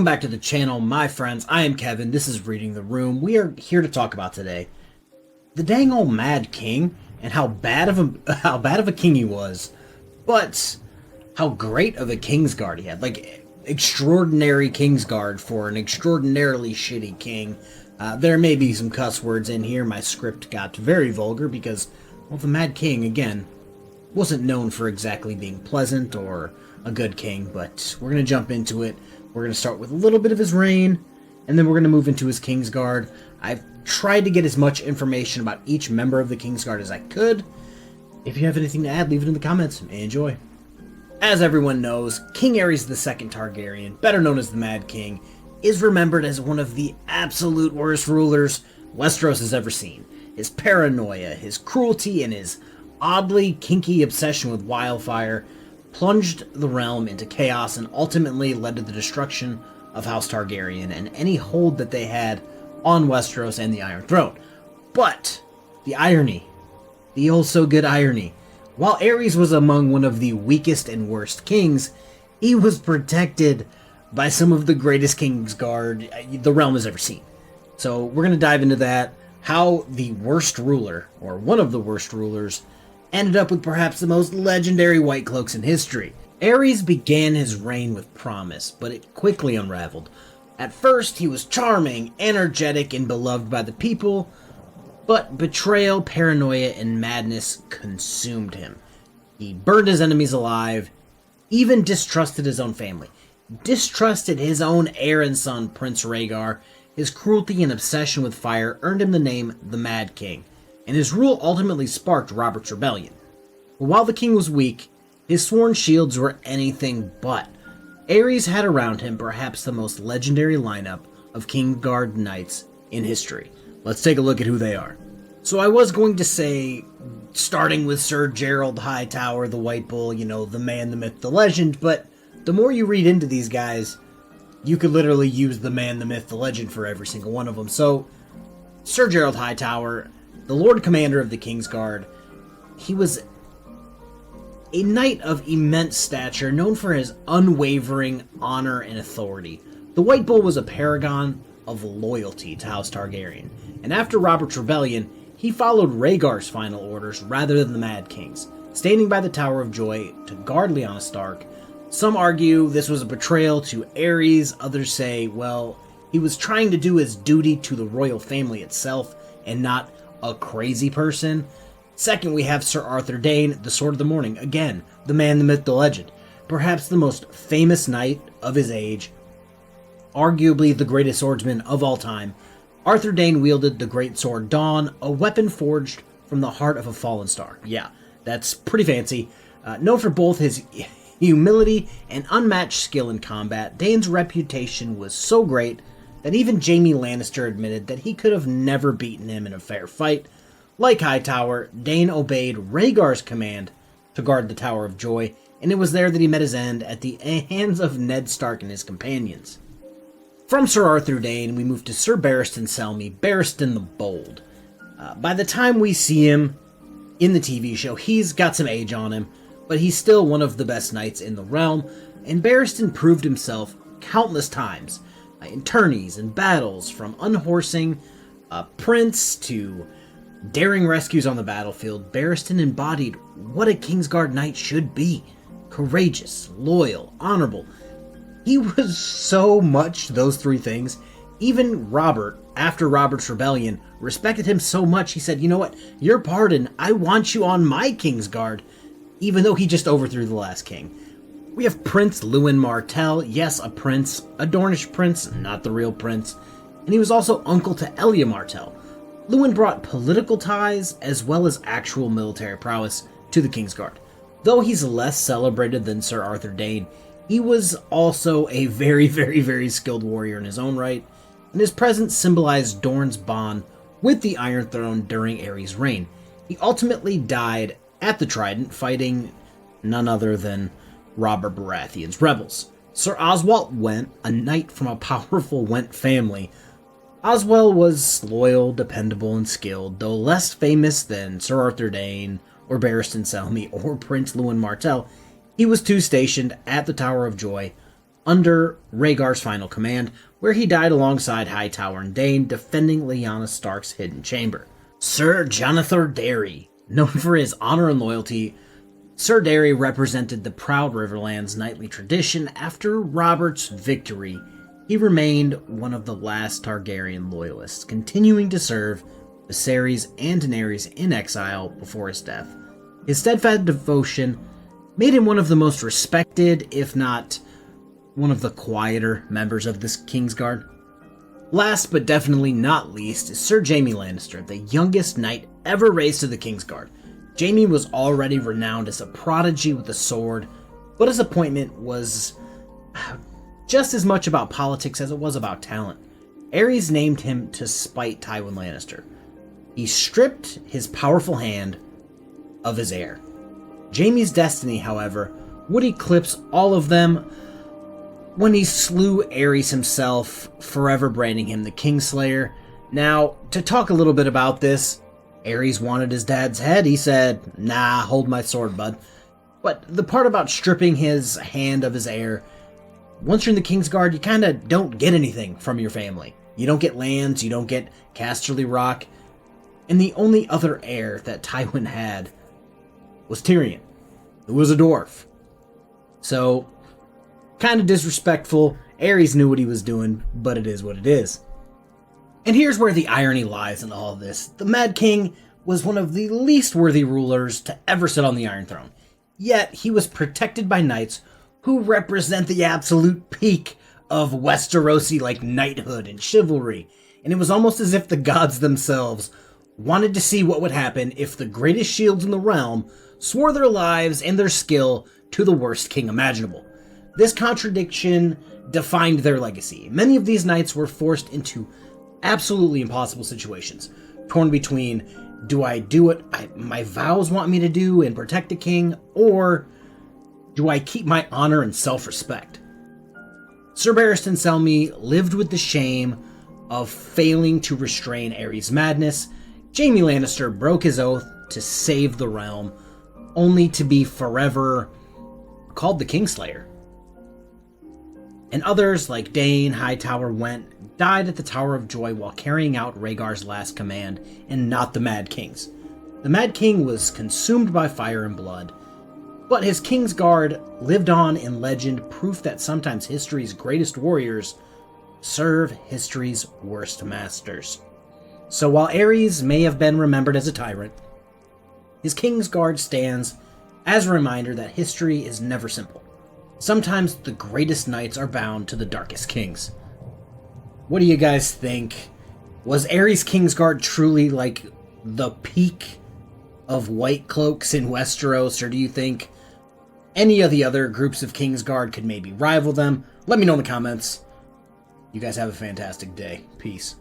Welcome back to the channel, my friends. I am Kevin. This is Reading the Room. We are here to talk about today the dang old Mad King and how bad of a king he was, but how great of a KingsGuard he had. Like, extraordinary KingsGuard for an extraordinarily shitty king. There may be some cuss words in here. My script got very vulgar because, well, the Mad King, again, wasn't known for exactly being pleasant or a good king, but we're going to jump into it. We're going to start with a little bit of his reign, and then we're going to move into his KingsGuard. I've tried to get as much information about each member of the KingsGuard as I could. If you have anything to add, leave it in the comments. Enjoy. As everyone knows, King Aerys II Targaryen, better known as the Mad King, is remembered as one of the absolute worst rulers Westeros has ever seen. His paranoia, his cruelty, and his oddly kinky obsession with wildfire plunged the realm into chaos and ultimately led to the destruction of House Targaryen and any hold that they had on Westeros and the Iron Throne. But the irony, the oh-so-good irony, while Aerys was among one of the weakest and worst kings, he was protected by some of the greatest KingsGuard the realm has ever seen. So we're going to dive into that, how the worst ruler, or one of the worst rulers, ended up with perhaps the most legendary White Cloaks in history. Aerys began his reign with promise, but it quickly unraveled. At first, he was charming, energetic, and beloved by the people, but betrayal, paranoia, and madness consumed him. He burned his enemies alive, even distrusted his own family, distrusted his own heir and son, Prince Rhaegar. His cruelty and obsession with fire earned him the name the Mad King, and his rule ultimately sparked Robert's rebellion. But while the king was weak, his sworn shields were anything but. Aerys had around him perhaps the most legendary lineup of KingsGuard knights in history. Let's take a look at who they are. So I was going to say, starting with Sir Gerald Hightower, the White Bull, you know, the man, the myth, the legend, but the more you read into these guys, you could literally use the man, the myth, the legend for every single one of them. So, Sir Gerald Hightower, the Lord Commander of the KingsGuard, he was a knight of immense stature, known for his unwavering honor and authority. The White Bull was a paragon of loyalty to House Targaryen, and after Robert's rebellion, he followed Rhaegar's final orders rather than the Mad King's, standing by the Tower of Joy to guard Lyanna Stark. Some argue this was a betrayal to Aerys, others say, well, he was trying to do his duty to the royal family itself and not a crazy person. Second, we have Sir Arthur Dayne, the Sword of the Morning. Again, the man, the myth, the legend. Perhaps the most famous knight of his age, arguably the greatest swordsman of all time. Arthur Dayne wielded the great sword Dawn, a weapon forged from the heart of a fallen star. Yeah, that's pretty fancy. Known for both his humility and unmatched skill in combat, Dayne's reputation was so great that even Jaime Lannister admitted that he could have never beaten him in a fair fight. Like Hightower, Dayne obeyed Rhaegar's command to guard the Tower of Joy, and it was there that he met his end at the hands of Ned Stark and his companions. From Sir Arthur Dayne, we move to Sir Barristan Selmy, Barristan the Bold. By the time we see him in the TV show, he's got some age on him, but he's still one of the best knights in the realm, and Barristan proved himself countless times in tourneys and battles, from unhorsing a prince to daring rescues on the battlefield. Barristan embodied what a KingsGuard knight should be: courageous, loyal, honorable. He was so much those three things. Even Robert, after Robert's rebellion, respected him so much he said, you know what, you're pardoned, I want you on my KingsGuard, even though he just overthrew the last king. We have Prince Lewin Martell, yes, a prince, a Dornish prince, not the real prince, and he was also uncle to Elia Martell. Lewin brought political ties as well as actual military prowess to the KingsGuard. Though he's less celebrated than Sir Arthur Dayne, he was also a very, very, very skilled warrior in his own right, and his presence symbolized Dorne's bond with the Iron Throne during Aerys' reign. He ultimately died at the Trident, fighting none other than Robert Baratheon's rebels. Sir Oswald Went, a knight from a powerful Went family. Oswald was loyal, dependable, and skilled, though less famous than Sir Arthur Dayne or Barristan Selmy or Prince Lewin Martell. He was too stationed at the Tower of Joy, under Rhaegar's final command, where he died alongside Hightower and Dane defending Lyanna Stark's hidden chamber. Sir Jonathan Darry, known for his honor and loyalty, Sir Darry represented the proud Riverland's knightly tradition. After Robert's victory, he remained one of the last Targaryen loyalists, continuing to serve Viserys and Daenerys in exile before his death. His steadfast devotion made him one of the most respected, if not one of the quieter members of this Kingsguard. Last but definitely not least is Sir Jaime Lannister, the youngest knight ever raised to the Kingsguard. Jaime was already renowned as a prodigy with the sword, but his appointment was just as much about politics as it was about talent. Aerys named him to spite Tywin Lannister. He stripped his powerful hand of his heir. Jaime's destiny, however, would eclipse all of them when he slew Aerys himself, forever branding him the Kingslayer. Now, to talk a little bit about this, Aerys wanted his dad's head. He said, "Nah, hold my sword, bud." But the part about stripping his hand of his heir, once you're in the Kingsguard, you kind of don't get anything from your family. You don't get lands, you don't get Casterly Rock, and the only other heir that Tywin had was Tyrion, who was a dwarf. So, kind of disrespectful. Aerys knew what he was doing, but it is what it is. And here's where the irony lies in all of this. The Mad King was one of the least worthy rulers to ever sit on the Iron Throne. Yet, he was protected by knights who represent the absolute peak of Westerosi like knighthood and chivalry. And it was almost as if the gods themselves wanted to see what would happen if the greatest shields in the realm swore their lives and their skill to the worst king imaginable. This contradiction defined their legacy. Many of these knights were forced into absolutely impossible situations, torn between, do I do what my vows want me to do and protect the king, or do I keep my honor and self-respect? Sir Barristan Selmy lived with the shame of failing to restrain Aerys' madness. Jaime Lannister broke his oath to save the realm, only to be forever called the Kingslayer. And others, like Dane, Hightower, died at the Tower of Joy while carrying out Rhaegar's last command, and not the Mad King's. The Mad King was consumed by fire and blood, but his Kingsguard lived on in legend, proof that sometimes history's greatest warriors serve history's worst masters. So while Aerys may have been remembered as a tyrant, his Kingsguard stands as a reminder that history is never simple. Sometimes the greatest knights are bound to the darkest kings. What do you guys think? Was Aerys' Kingsguard truly like the peak of White Cloaks in Westeros, or do you think any of the other groups of Kingsguard could maybe rival them? Let me know in the comments. You guys have a fantastic day. Peace.